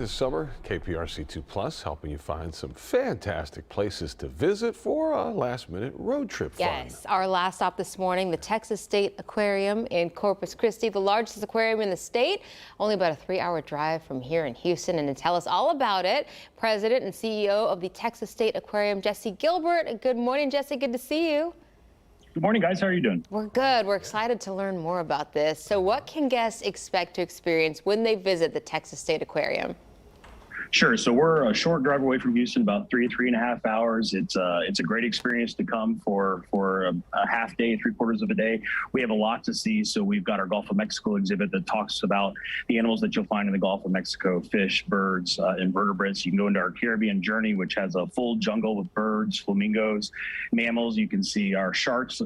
This summer, KPRC 2 Plus helping you find some fantastic places to visit for a last-minute road trip fun. Yes, our last stop this morning, the Texas State Aquarium in Corpus Christi, the largest aquarium in the state, only about a 3-hour drive from here in Houston. And to tell us all about it, President and CEO of the Texas State Aquarium, Gilbert. Good morning, Jesse. Good to see you. Good morning, guys. How are you doing? We're good. We're excited to learn more about this. So what can guests expect to experience when they visit the Texas State Aquarium? Sure. So we're a short drive away from Houston, about 3.5 hours. It's a great experience to come for a half day, 3/4 of a day. We have a lot to see. So we've got our Gulf of Mexico exhibit that talks about the animals that you'll find in the Gulf of Mexico: fish, birds, invertebrates. You can go into our Caribbean journey, which has a full jungle with birds, flamingos, mammals. You can see our sharks,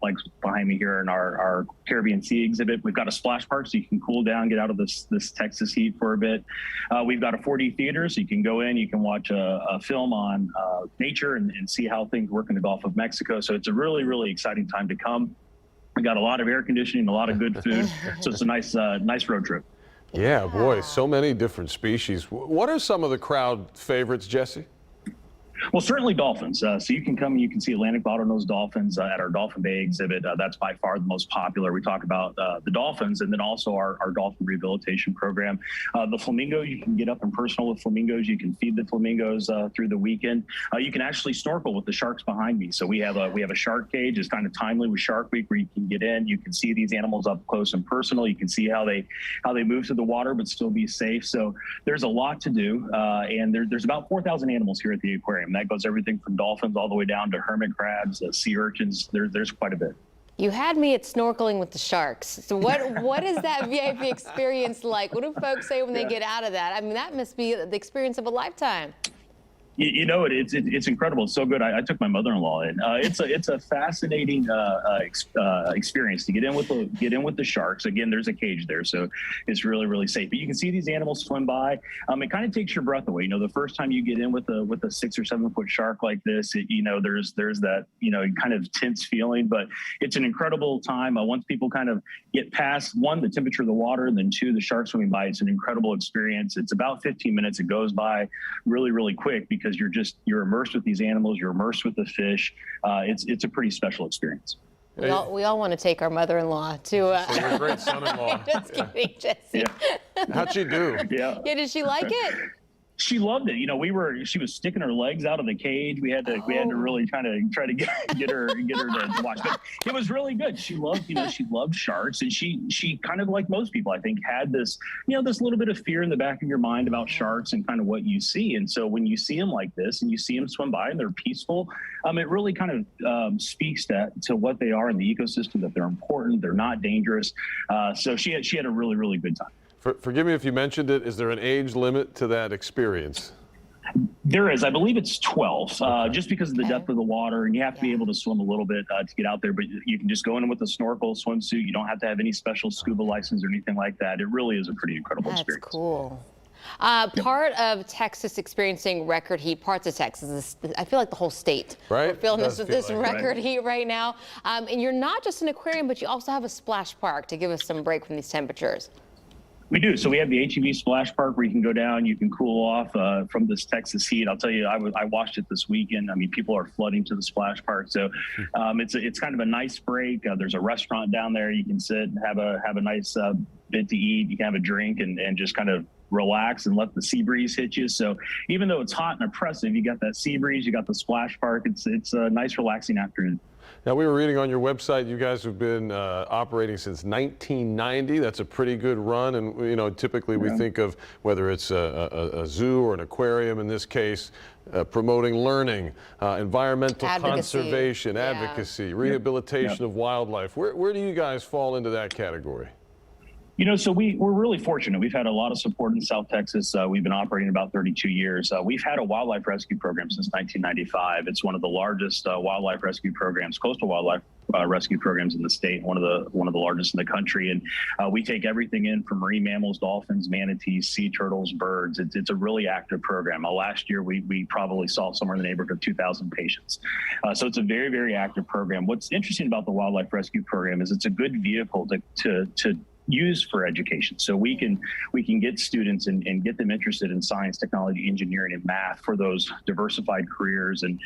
like behind me here in our Caribbean Sea exhibit. We've got a splash park, so you can cool down, get out of this Texas heat for a bit. We've got a 4D theater, so you can go in, you can watch a film on nature and see how things work in the Gulf of Mexico. So it's a really, really exciting time to come. We got a lot of air conditioning, a lot of good food. So it's a nice road trip. Yeah, boy, so many different species. What are some of the crowd favorites, Jesse? Well, certainly dolphins. So you can come and you can see Atlantic bottlenose dolphins at our Dolphin Bay exhibit. That's by far the most popular. We talk about the dolphins and then also our dolphin rehabilitation program. The flamingos, you can get up and personal with flamingos. You can feed the flamingos through the weekend. You can actually snorkel with the sharks behind me. So we have a shark cage. It's kind of timely with Shark Week, where you can get in. You can see these animals up close and personal. You can see how they move through the water but still be safe. So there's a lot to do. And there's about 4,000 animals here at the aquarium. That goes everything from dolphins all the way down to hermit crabs, sea urchins. There's quite a bit. You had me at snorkeling with the sharks. So what is that VIP experience like? What do folks say when they get out of that? I mean, that must be the experience of a lifetime. You know, it's incredible. It's so good. I took my mother-in-law in. It's a fascinating experience to get in with the sharks. Again, there's a cage there, so it's really, really safe. But you can see these animals swim by. It kind of takes your breath away. You know, the first time you get in with a 6 or 7 foot shark like this, there's that kind of tense feeling. But it's an incredible time. Once people kind of get past, 1, the temperature of the water, and then 2, the sharks swimming by, it's an incredible experience. It's about 15 minutes. It goes by really, really quick because you're immersed with these animals, you're immersed with the fish. It's a pretty special experience. We all want to take our mother-in-law to. So you're a great son-in-law. Just kidding, Jesse. Yeah. How'd she do? Yeah. Did she like it? She loved it. You know, she was sticking her legs out of the cage. We had to really try to get her to watch. But it was really good. She loved sharks, and she kind of, like most people, I think, had this little bit of fear in the back of your mind about sharks and kind of what you see. And so when you see them like this and you see them swim by and they're peaceful, it really kind of speaks to what they are in the ecosystem, that they're important, they're not dangerous. So she had a really, really good time. Forgive me if you mentioned it. Is there an age limit to that experience? There is. I believe it's 12, just because of the depth of the water, and you have to be able to swim a little bit to get out there. But you can just go in with a snorkel, swimsuit. You don't have to have any special scuba license or anything like that. It really is a pretty incredible experience. That's cool. Part of Texas experiencing record heat, parts of Texas, I feel like the whole state. Right. We're feeling this record heat right now. And you're not just an aquarium, but you also have a splash park to give us some break from these temperatures. We do. So we have the Atv Splash Park, where you can go down, you can cool off from this Texas heat. I'll tell you, I watched it this weekend. I mean, people are flooding to the splash park. So it's kind of a nice break. There's a restaurant down there. You can sit and have a nice bit to eat. You can have a drink and just kind of relax and let the sea breeze hit you. So even though it's hot and oppressive, you got that sea breeze, you got the splash park. It's a nice, relaxing afternoon. Now, we were reading on your website, you guys have been operating since 1990. That's a pretty good run. And, typically we think of whether it's a zoo or an aquarium, in this case, promoting learning, environmental conservation, advocacy, rehabilitation of wildlife. Where do you guys fall into that category? So we're really fortunate. We've had a lot of support in South Texas. We've been operating about 32 years. We've had a wildlife rescue program since 1995. It's one of the largest wildlife rescue programs, coastal wildlife rescue programs in the state, one of the largest in the country. And we take everything in from marine mammals, dolphins, manatees, sea turtles, birds. It's a really active program. Last year, we probably saw somewhere in the neighborhood of 2,000 patients. So it's a very, very active program. What's interesting about the wildlife rescue program is it's a good vehicle to used for education. So we can get students and get them interested in science, technology, engineering, and math for those diversified careers. And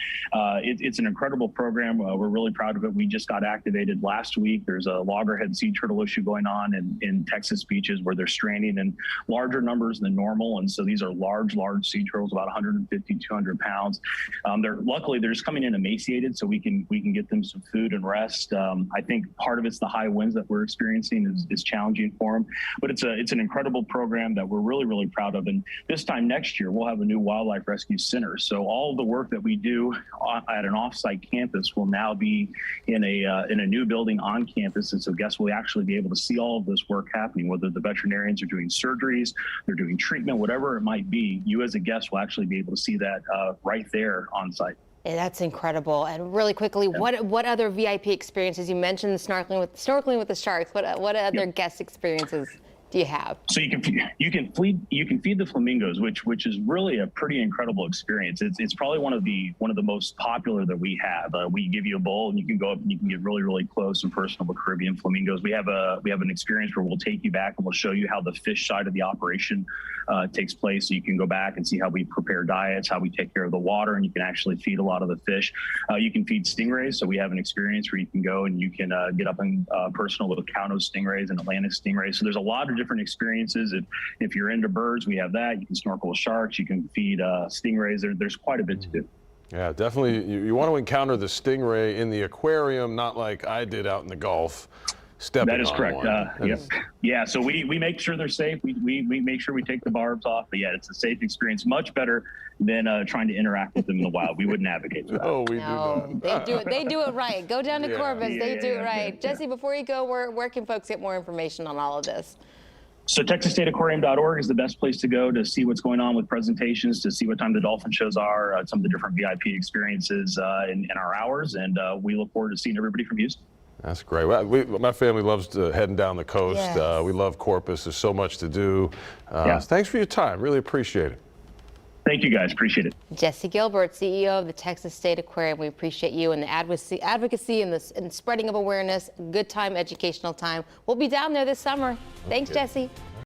it's an incredible program. We're really proud of it. We just got activated last week. There's a loggerhead sea turtle issue going on in Texas beaches where they're stranding in larger numbers than normal. And so these are large sea turtles, about 150, 200 pounds. Luckily they're just coming in emaciated, so we can get them some food and rest. I think part of it's the high winds that we're experiencing is challenging for them, but it's an incredible program that we're really proud of. And this time next year, we'll have a new wildlife rescue center. So all of the work that we do at an offsite campus will now be in a new building on campus. And so guests will actually be able to see all of this work happening, whether the veterinarians are doing surgeries, they're doing treatment, whatever it might be. You as a guest will actually be able to see that right there on site. Yeah, that's incredible. And really quickly, what other VIP experiences? You mentioned snorkeling with the sharks. What other guest experiences do you have? So you can feed the flamingos, which is really a pretty incredible experience. It's probably one of the most popular that we have. We give you a bowl and you can go up and you can get really close and personal with Caribbean flamingos. We have an experience where we'll take you back and we'll show you how the fish side of the operation takes place. So you can go back and see how we prepare diets, how we take care of the water, and you can actually feed a lot of the fish. You can feed stingrays. So we have an experience where you can go and you can get up and personal with Kaunos stingrays and Atlantic stingrays. So there's a lot of different experiences. If you're into birds, we have that. You can snorkel with sharks. You can feed stingrays. There's quite a bit to do. Yeah, definitely. You want to encounter the stingray in the aquarium, not like I did out in the Gulf. That is correct. Yeah. So we make sure they're safe. We make sure we take the barbs off. But yeah, it's a safe experience. Much better than trying to interact with them in the wild. We wouldn't advocate for that. No, we do not. They do it right. Go down to Corpus. They do it right. Yeah. Jesse, before you go, where can folks get more information on all of this? So TexasStateAquarium.org is the best place to go to see what's going on with presentations, to see what time the dolphin shows are, some of the different VIP experiences in our hours. And we look forward to seeing everybody from Houston. That's great. My family loves heading down the coast. Yes. We love Corpus. There's so much to do. Thanks for your time. Really appreciate it. Thank you, guys. Appreciate it. Jesse Gilbert, CEO of the Texas State Aquarium. We appreciate you and the advocacy and spreading of awareness. Good time, educational time. We'll be down there this summer. Thanks, Jesse.